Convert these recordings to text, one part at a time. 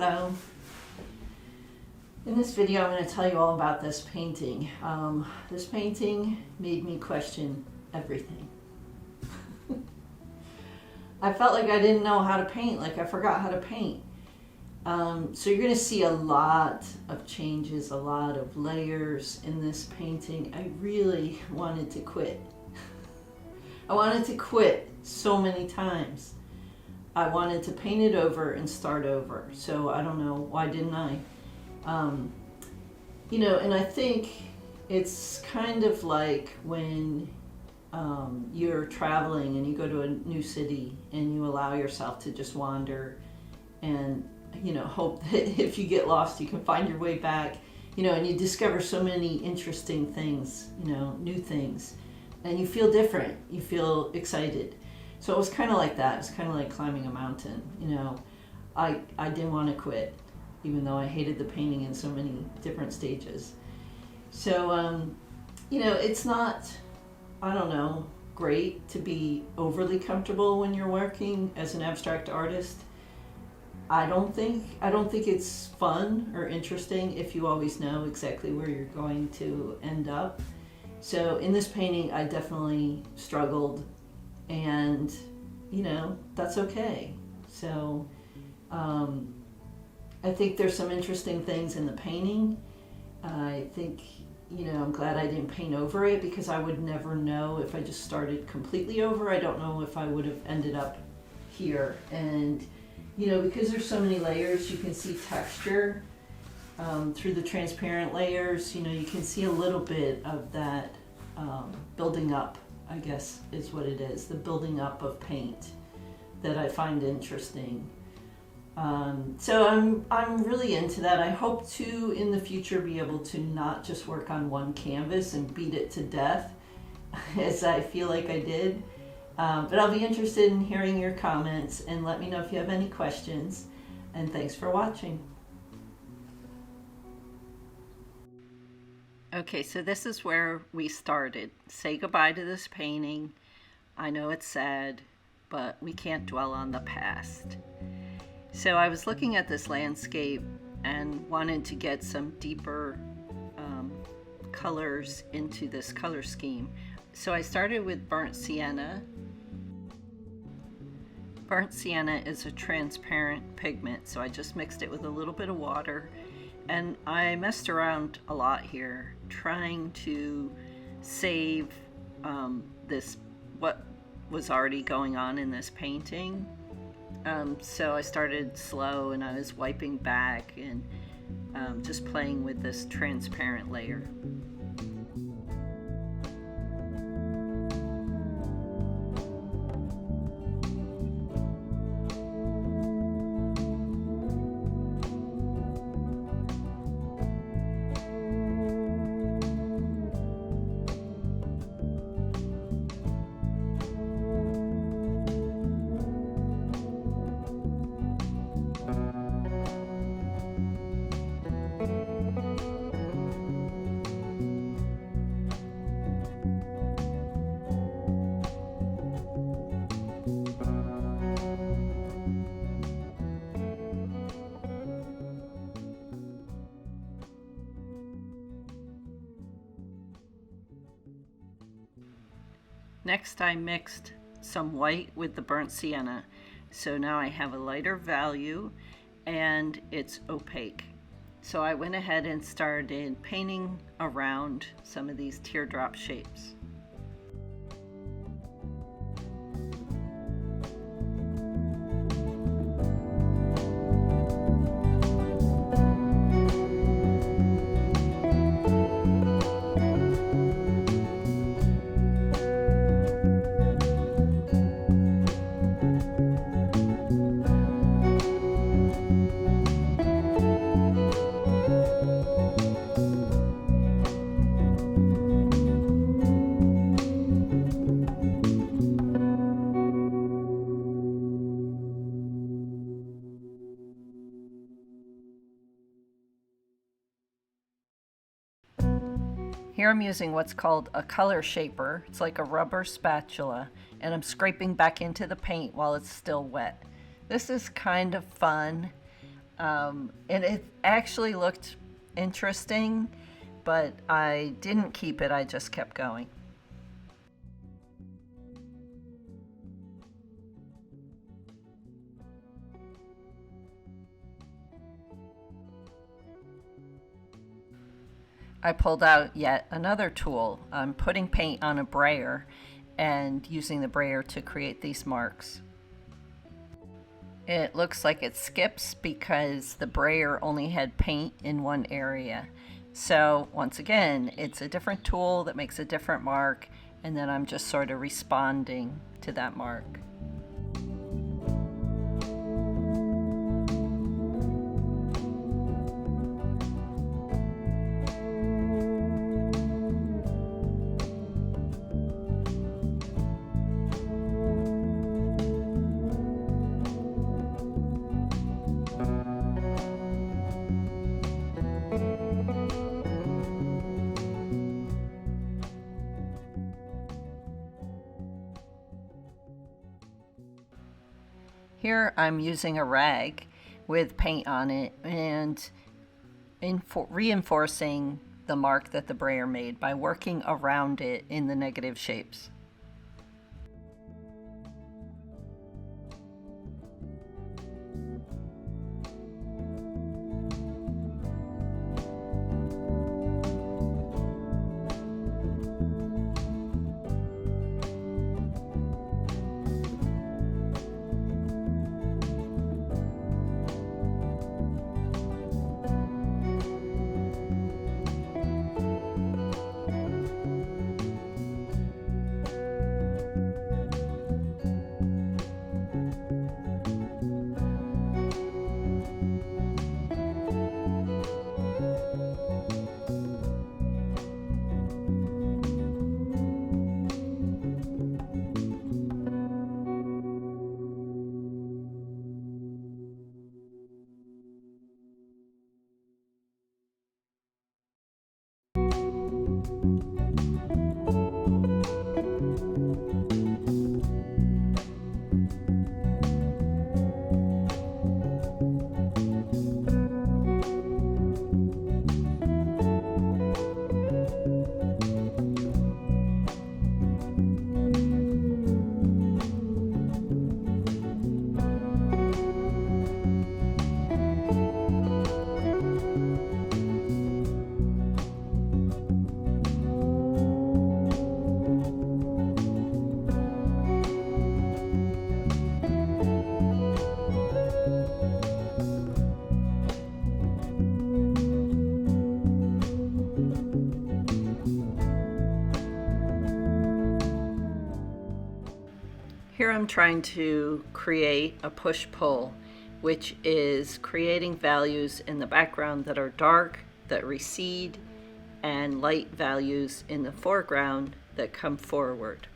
Hello. In this video, I'm going to tell you all about this painting. This painting made me question everything. I felt like I didn't know how to paint, like I forgot how to paint. So you're going to see a lot of changes, a lot of layers in this painting. I really wanted to quit. I wanted to quit so many times. I wanted to paint it over and start over. So I don't know, why didn't I? And I think it's kind of like when you're traveling and you go to a new city and you allow yourself to just wander and, hope that if you get lost, you can find your way back, and you discover so many interesting things, new things, and you feel different, you feel excited. So it was kind of like that. It's kind of like climbing a mountain, I didn't want to quit, even though I hated the painting in so many different stages. So, it's not, I don't know, great to be overly comfortable when you're working as an abstract artist. I don't think it's fun or interesting if you always know exactly where you're going to end up. So in this painting, I definitely struggled, and, that's okay. So, I think there's some interesting things in the painting. I think, I'm glad I didn't paint over it, because I would never know if I just started completely over. I don't know if I would have ended up here. And, because there's so many layers, you can see texture through the transparent layers. You can see a little bit of that building up, I guess is what it is, the building up of paint that I find interesting. So I'm really into that. I hope to, in the future, be able to not just work on one canvas and beat it to death, as I feel like I did. But I'll be interested in hearing your comments, and let me know if you have any questions. And thanks for watching. Okay, so this is where we started. Say goodbye to this painting. I know it's sad, but we can't dwell on the past. So I was looking at this landscape and wanted to get some deeper colors into this color scheme. So I started with burnt sienna. Burnt sienna is a transparent pigment, so I just mixed it with a little bit of water, and I messed around a lot here trying to save this, what was already going on in this painting. So I started slow, and I was wiping back and just playing with this transparent layer. Next, I mixed some white with the burnt sienna. So now I have a lighter value, and it's opaque. So I went ahead and started painting around some of these teardrop shapes. Here I'm using what's called a color shaper. It's like a rubber spatula, and I'm scraping back into the paint while it's still wet. This is kind of fun. And it actually looked interesting, but I didn't keep it, I just kept going. I pulled out yet another tool. I'm putting paint on a brayer and using the brayer to create these marks. It looks like it skips because the brayer only had paint in one area. So once again, it's a different tool that makes a different mark, and then I'm just sort of responding to that mark. Here I'm using a rag with paint on it and reinforcing the mark that the brayer made by working around it in the negative shapes. Here I'm trying to create a push-pull, which is creating values in the background that are dark, that recede, and light values in the foreground that come forward.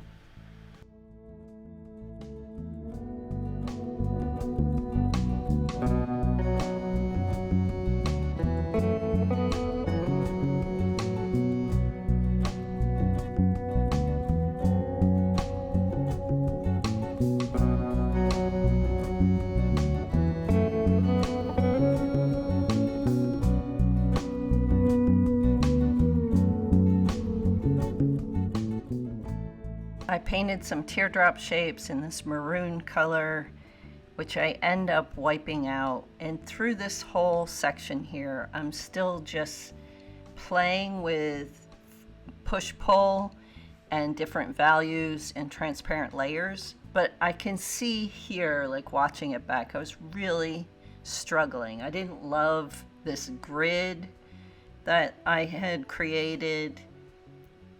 I painted some teardrop shapes in this maroon color, which I end up wiping out. And through this whole section here, I'm still just playing with push-pull and different values and transparent layers. But I can see here, like watching it back, I was really struggling. I didn't love this grid that I had created.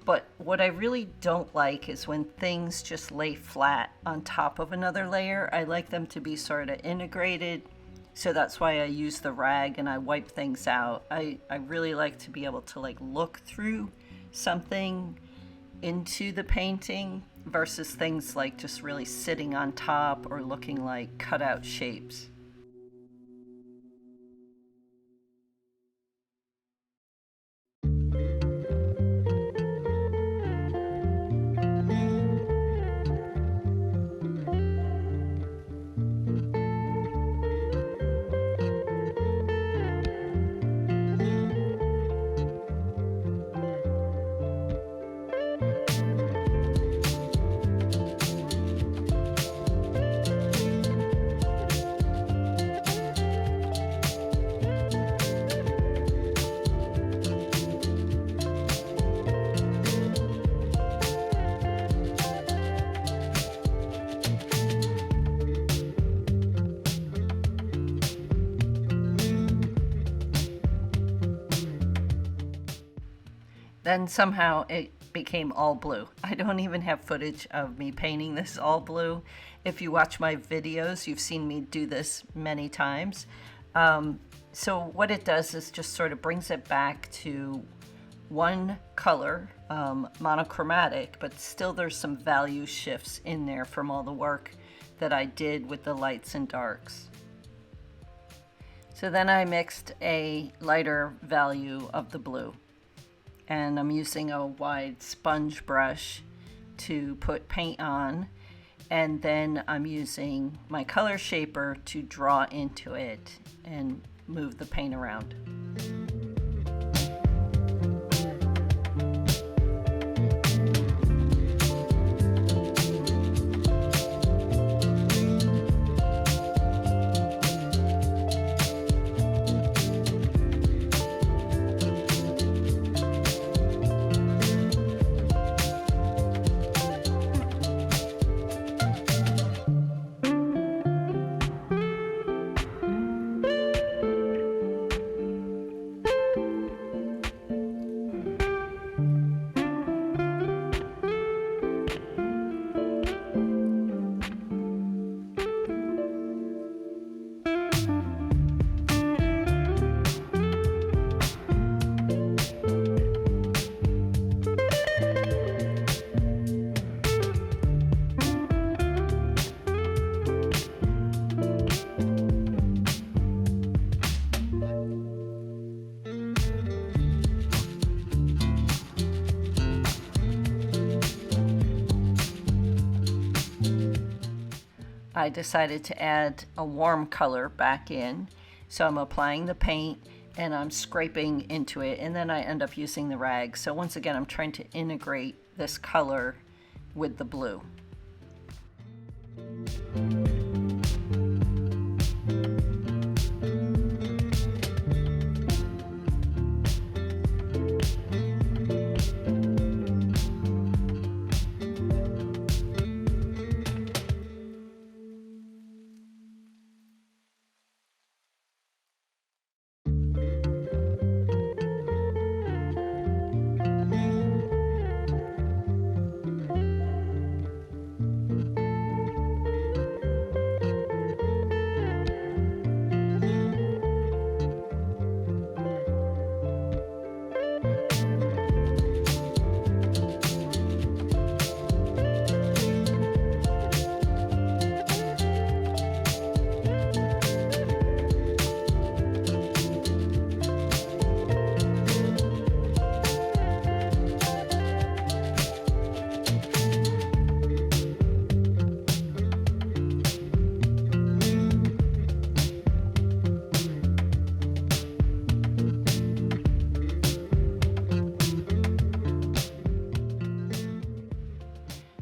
But what I really don't like is when things just lay flat on top of another layer. I like them to be sort of integrated. So that's why I use the rag and I wipe things out. I really like to be able to like look through something into the painting versus things like just really sitting on top or looking like cutout shapes. Then somehow it became all blue. I don't even have footage of me painting this all blue. If you watch my videos, you've seen me do this many times. So what it does is just sort of brings it back to one color, monochromatic, but still there's some value shifts in there from all the work that I did with the lights and darks. So then I mixed a lighter value of the blue, and I'm using a wide sponge brush to put paint on, and then I'm using my color shaper to draw into it and move the paint around. I decided to add a warm color back in. So I'm applying the paint and I'm scraping into it, and then I end up using the rag. So once again, I'm trying to integrate this color with the blue.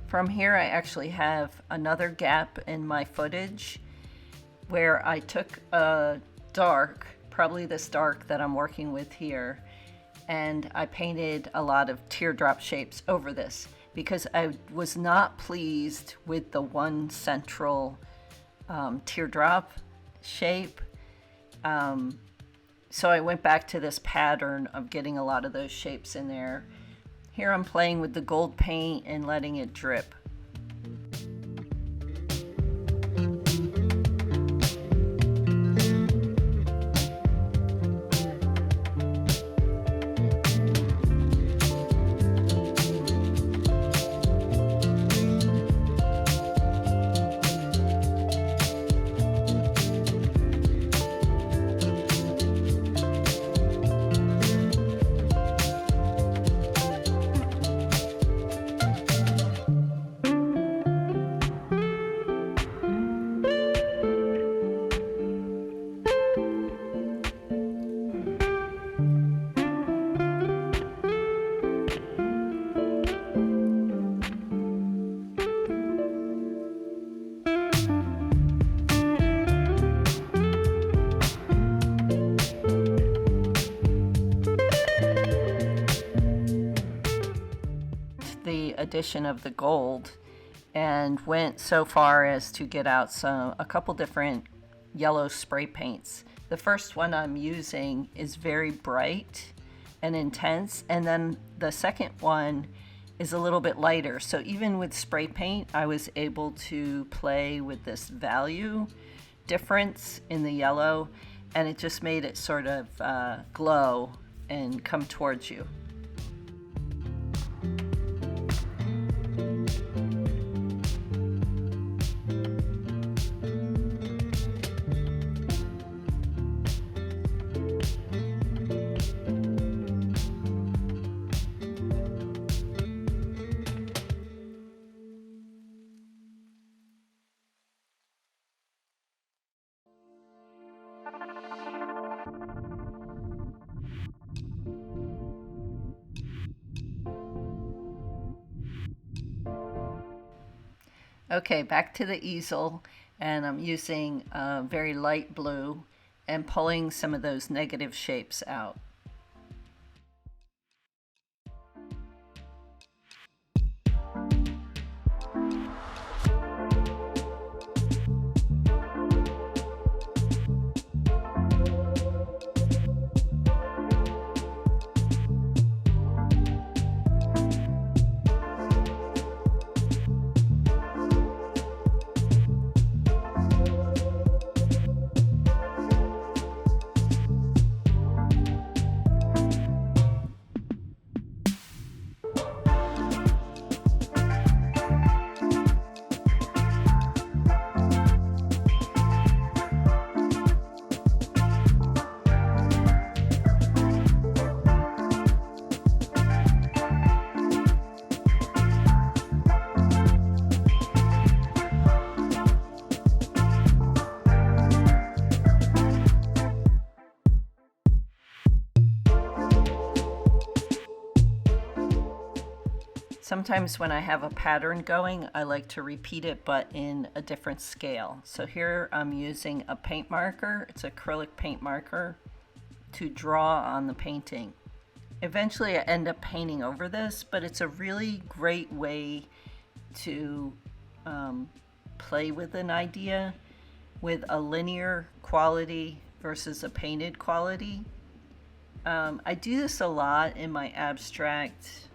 From here, I actually have another gap in my footage where I took a dark, probably this dark that I'm working with here, and I painted a lot of teardrop shapes over this because I was not pleased with the one central teardrop shape. So I went back to this pattern of getting a lot of those shapes in there. Here I'm playing with the gold paint and letting it drip. The addition of the gold and went so far as to get out a couple different yellow spray paints. The first one I'm using is very bright and intense, and then the second one is a little bit lighter. So even with spray paint, I was able to play with this value difference in the yellow, and it just made it sort of glow and come towards you. Okay, back to the easel, and I'm using very light blue and pulling some of those negative shapes out. Sometimes when I have a pattern going, I like to repeat it, but in a different scale. So here I'm using a paint marker. It's acrylic paint marker to draw on the painting. Eventually I end up painting over this, but it's a really great way to play with an idea with a linear quality versus a painted quality. I do this a lot in my abstract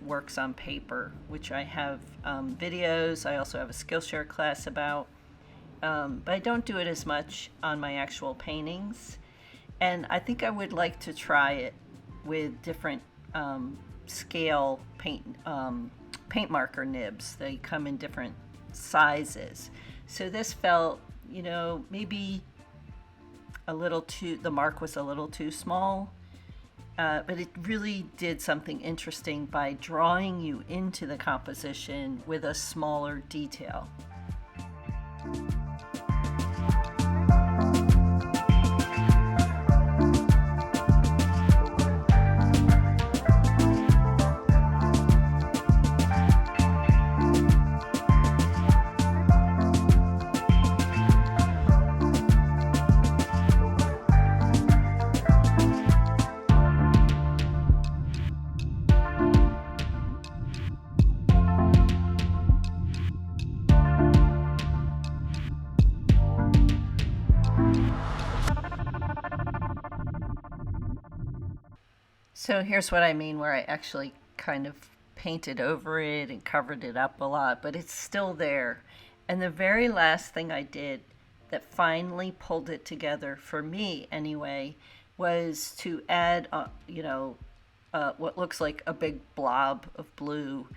works on paper, which I have videos. I also have a Skillshare class about, but I don't do it as much on my actual paintings. And I think I would like to try it with different scale paint marker nibs. They come in different sizes. So this felt, maybe the mark was a little too small. But it really did something interesting by drawing you into the composition with a smaller detail. So here's what I mean, where I actually kind of painted over it and covered it up a lot, but it's still there. And the very last thing I did that finally pulled it together, for me anyway, was to add, what looks like a big blob of blue.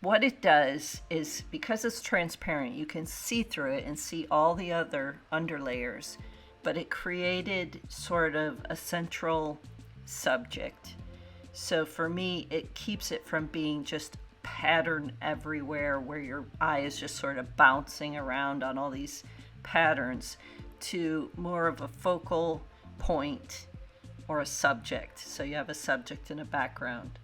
What it does is, because it's transparent, you can see through it and see all the other underlayers, but it created sort of a central subject. So for me, it keeps it from being just pattern everywhere where your eye is just sort of bouncing around on all these patterns, to more of a focal point or a subject. So you have a subject and a background.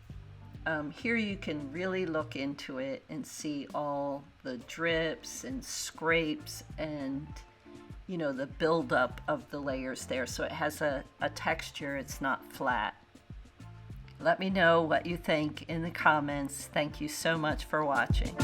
Here you can really look into it and see all the drips and scrapes and the buildup of the layers there. So it has a texture, it's not flat. Let me know what you think in the comments. Thank you so much for watching.